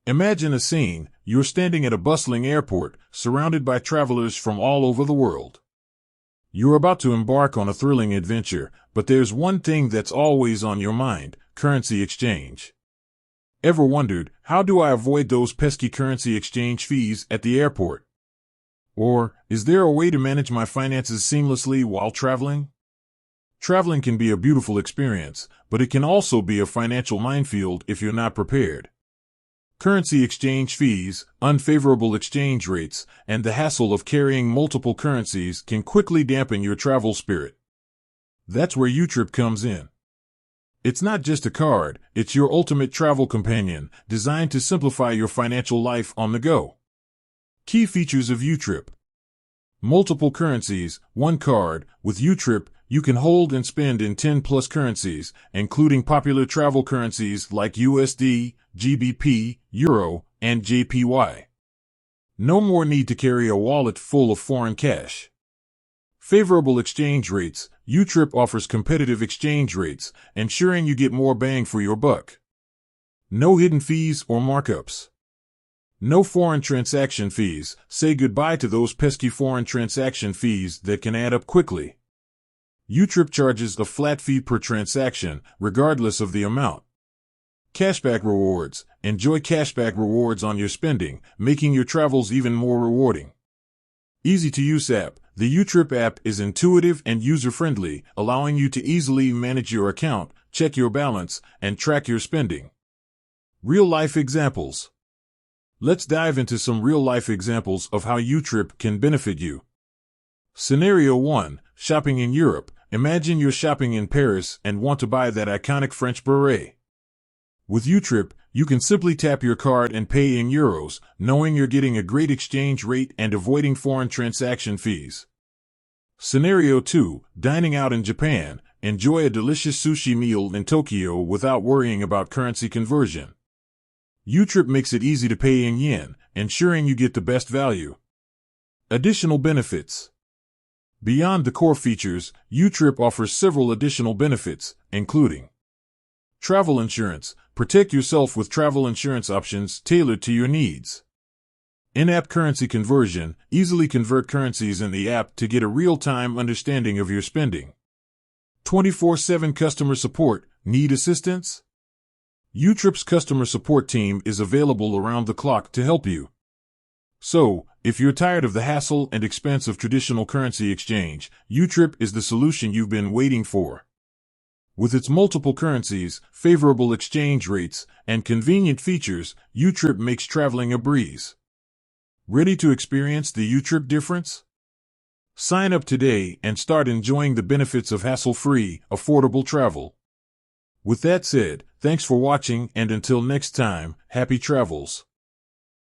Imagine a scene. You're standing at a bustling airport, surrounded by travelers from all over the world. You're about to embark on a thrilling adventure, but there's one thing that's always on your mind: currency exchange. Ever wondered, how do I avoid those pesky currency exchange fees at the airport? Or, is there a way to manage my finances seamlessly while traveling? Traveling can be a beautiful experience, but it can also be a financial minefield if you're not prepared. Currency exchange fees, unfavorable exchange rates, and the hassle of carrying multiple currencies can quickly dampen your travel spirit. That's where YouTrip comes in. It's not just a card, it's your ultimate travel companion, designed to simplify your financial life on the go. Key features of YouTrip. Multiple currencies, one card. With YouTrip, you can hold and spend in 10 plus currencies, including popular travel currencies like USD, GBP, Euro, and JPY. No more need to carry a wallet full of foreign cash. Favorable exchange rates. YouTrip offers competitive exchange rates, ensuring you get more bang for your buck. No hidden fees or markups. No foreign transaction fees. Say goodbye to those pesky foreign transaction fees that can add up quickly. YouTrip charges a flat fee per transaction, regardless of the amount. Cashback rewards. Enjoy cashback rewards on your spending, making your travels even more rewarding. Easy-to-use app. The YouTrip app is intuitive and user-friendly, allowing you to easily manage your account, check your balance, and track your spending. Real-life examples. Let's dive into some real-life examples of how YouTrip can benefit you. Scenario 1. Shopping in Europe. Imagine you're shopping in Paris and want to buy that iconic French beret. With YouTrip, you can simply tap your card and pay in euros, knowing you're getting a great exchange rate and avoiding foreign transaction fees. Scenario 2. Dining out in Japan. Enjoy a delicious sushi meal in Tokyo without worrying about currency conversion. YouTrip makes it easy to pay in yen, ensuring you get the best value. Additional benefits. Beyond the core features, YouTrip offers several additional benefits, including travel insurance. Protect yourself with travel insurance options tailored to your needs. In-app currency conversion. Easily convert currencies in the app to get a real-time understanding of your spending. 24/7 customer support. Need assistance? YouTrip's customer support team is available around the clock to help you. So, if you're tired of the hassle and expense of traditional currency exchange, YouTrip is the solution you've been waiting for. With its multiple currencies, favorable exchange rates, and convenient features, YouTrip makes traveling a breeze. Ready to experience the YouTrip difference? Sign up today and start enjoying the benefits of hassle-free, affordable travel. With that said, thanks for watching, and until next time, happy travels.